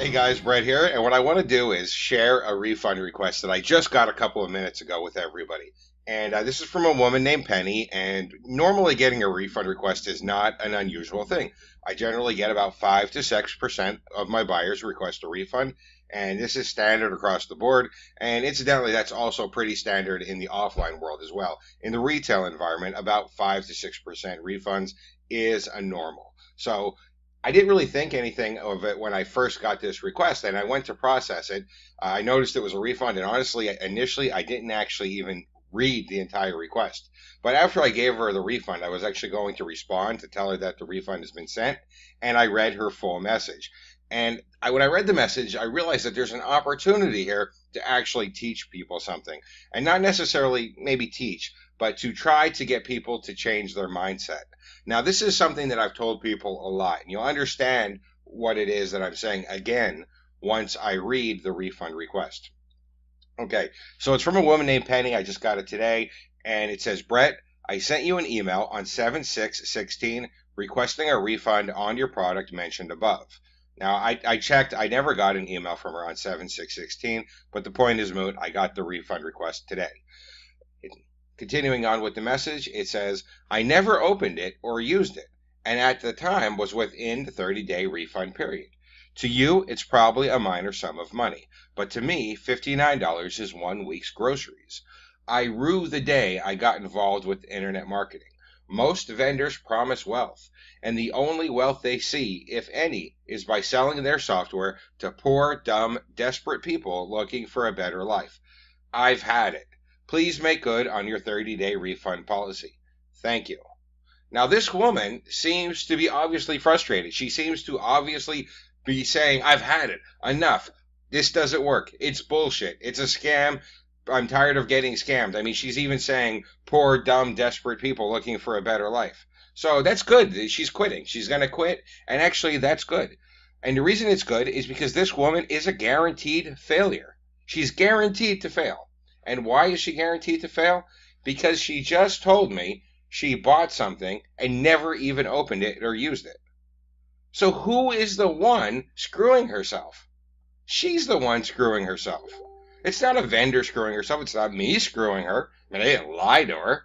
Hey guys, Brett here, and what I want to do is share a refund request that I just got a couple of minutes ago with everybody. And this is from a woman named Penny, and normally getting a refund request is not an unusual thing. I generally get about 5 to 6% of my buyers request a refund, and this is standard across the board. And incidentally, that's also pretty standard in the offline world as well. In the retail environment, about 5 to 6% refunds is a normal. So I didn't really think anything of it when I first got this request, and I went to process it. I noticed it was a refund, and honestly, initially, I didn't actually even read the entire request. But after I gave her the refund, I was actually going to respond to tell her that the refund has been sent, and I read her full message. And when I read the message, I realized that there's an opportunity here to actually teach people something, and not necessarily maybe teach, but to try to get people to change their mindset. Now, this is something that I've told people a lot, and you'll understand what it is that I'm saying again once I read the refund request. Okay, so it's from a woman named Penny. I just got it today, and it says, Brett, I sent you an email on 7/6/16 requesting a refund on your product mentioned above. Now, I checked. I never got an email from her on 7/6/16, but the point is moot. I got the refund request today. Continuing on with the message, it says, I never opened it or used it, and at the time was within the 30-day refund period. To you, it's probably a minor sum of money, but to me, $59 is 1 week's groceries. I rue the day I got involved with internet marketing. Most vendors promise wealth, and the only wealth they see, if any, is by selling their software to poor, dumb, desperate people looking for a better life. I've had it. Please make good on your 30-day refund policy. Thank you. Now, this woman seems to be obviously frustrated. She seems to obviously be saying, I've had it. Enough. This doesn't work. It's bullshit. It's a scam. I'm tired of getting scammed. I mean, she's even saying, poor, dumb, desperate people looking for a better life. So that's good. She's quitting. She's going to quit. And actually, that's good. And the reason it's good is because this woman is a guaranteed failure. She's guaranteed to fail. And why is she guaranteed to fail? Because she just told me she bought something and never even opened it or used it. So who is the one screwing herself? She's the one screwing herself. It's not a vendor screwing herself. It's not me screwing her. I mean, I didn't lie to her.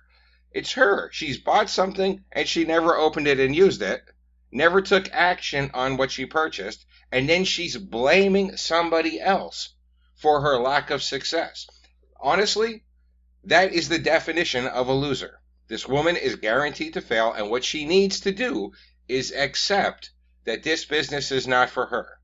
It's her. She's bought something and she never opened it and used it, never took action on what she purchased, and then she's blaming somebody else for her lack of success. Honestly, that is the definition of a loser. This woman is guaranteed to fail, and what she needs to do is accept that this business is not for her.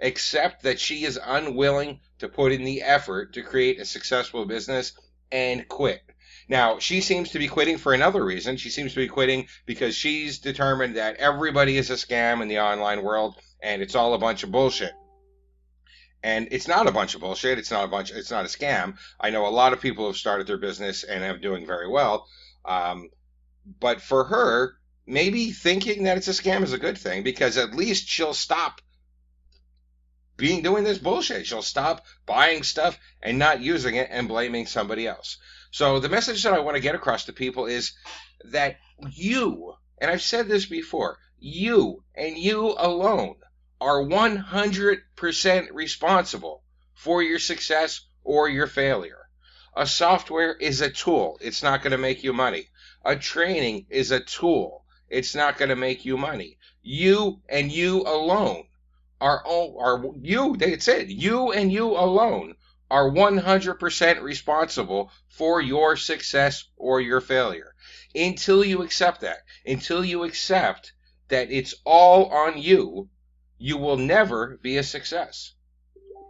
Accept that she is unwilling to put in the effort to create a successful business and quit. Now, she seems to be quitting for another reason. She seems to be quitting because she's determined that everybody is a scam in the online world, and it's all a bunch of bullshit. And it's not a bunch of bullshit. It's not a scam. I know a lot of people have started their business and are doing very well. But for her, maybe thinking that it's a scam is a good thing, because at least she'll stop doing this bullshit. She'll stop buying stuff and not using it and blaming somebody else. So the message that I want to get across to people is that you, and I've said this before, you and you alone are 100% responsible for your success or your failure. A software is a tool. It's not going to make you money. A training is a tool. It's not going to make you money. You and you alone that's it. You and you alone are 100% responsible for your success or your failure. Until you accept that, it's all on you, you will never be a success.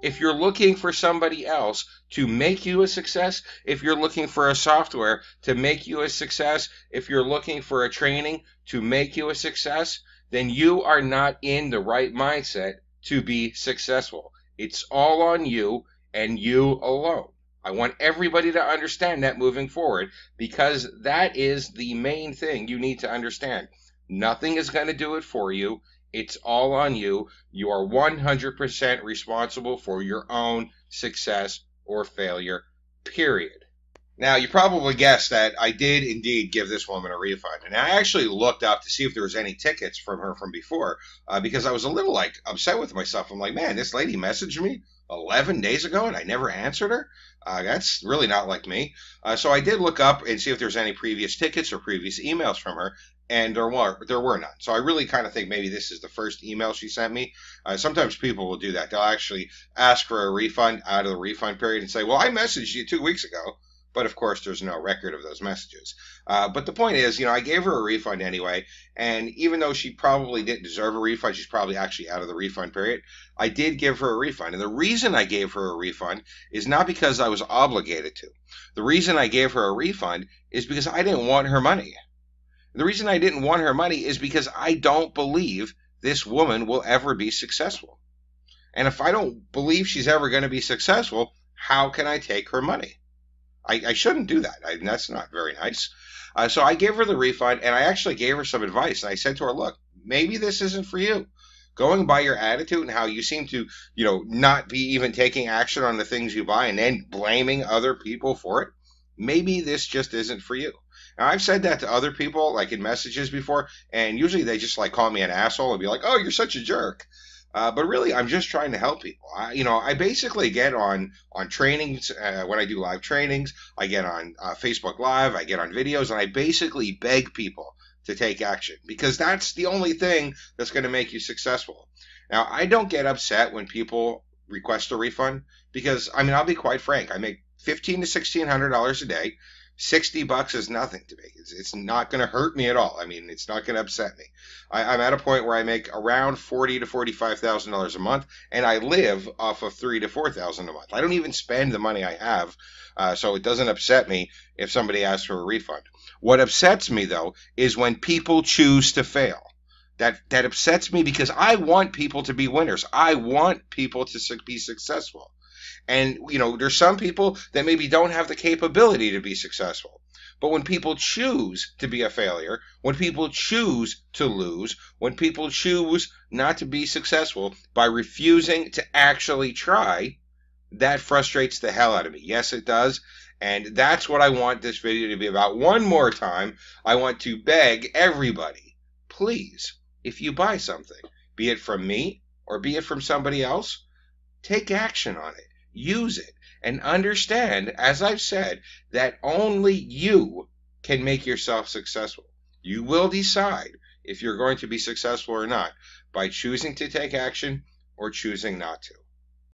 If you're looking for somebody else to make you a success, if you're looking for a software to make you a success, if you're looking for a training to make you a success, then you are not in the right mindset to be successful. It's all on you and you alone. I want everybody to understand that moving forward, because that is the main thing you need to understand. Nothing is going to do it for you. It's all on you. You are 100% responsible for your own success or failure, period. Now, you probably guessed that I did indeed give this woman a refund. And I actually looked up to see if there was any tickets from her from before because I was a little like upset with myself. I'm like, man, this lady messaged me 11 days ago and I never answered her. That's really not like me. So I did look up and see if there's any previous tickets or previous emails from her. And there were none. So I really kind of think maybe this is the first email she sent me. Sometimes people will do that. They'll actually ask for a refund out of the refund period and say, well, I messaged you 2 weeks ago. But of course, there's no record of those messages. But the point is, I gave her a refund anyway. And even though she probably didn't deserve a refund, she's probably actually out of the refund period. I did give her a refund. And the reason I gave her a refund is not because I was obligated to. The reason I gave her a refund is because I didn't want her money. The reason I didn't want her money is because I don't believe this woman will ever be successful. And if I don't believe she's ever going to be successful, how can I take her money? I shouldn't do that. That's not very nice. So I gave her the refund, and I actually gave her some advice. And I said to her, look, maybe this isn't for you. Going by your attitude and how you seem to, not be even taking action on the things you buy and then blaming other people for it, maybe this just isn't for you. Now, I've said that to other people, like in messages before, and usually they just like call me an asshole and be like, oh, you're such a jerk. But really, I'm just trying to help people. I basically get on trainings when I do live trainings. I get on Facebook Live. I get on videos, and I basically beg people to take action because that's the only thing that's going to make you successful. Now, I don't get upset when people request a refund because I'll be quite frank. I make $1,500 to $1,600 a day. $60 is nothing to me. It's not going to hurt me at all. It's not going to upset me. I'm at a point where I make around $40,000 to $45,000 a month, and I live off of $3,000 to $4,000 a month. I don't even spend the money I have, so it doesn't upset me if somebody asks for a refund. What upsets me though is when people choose to fail. That upsets me because I want people to be winners. I want people to be successful. And, there's some people that maybe don't have the capability to be successful. But when people choose to be a failure, when people choose to lose, when people choose not to be successful by refusing to actually try, that frustrates the hell out of me. Yes, it does. And that's what I want this video to be about. One more time, I want to beg everybody, please, if you buy something, be it from me or be it from somebody else, take action on it. Use it and understand, as I've said, that only you can make yourself successful. You will decide if you're going to be successful or not by choosing to take action or choosing not to.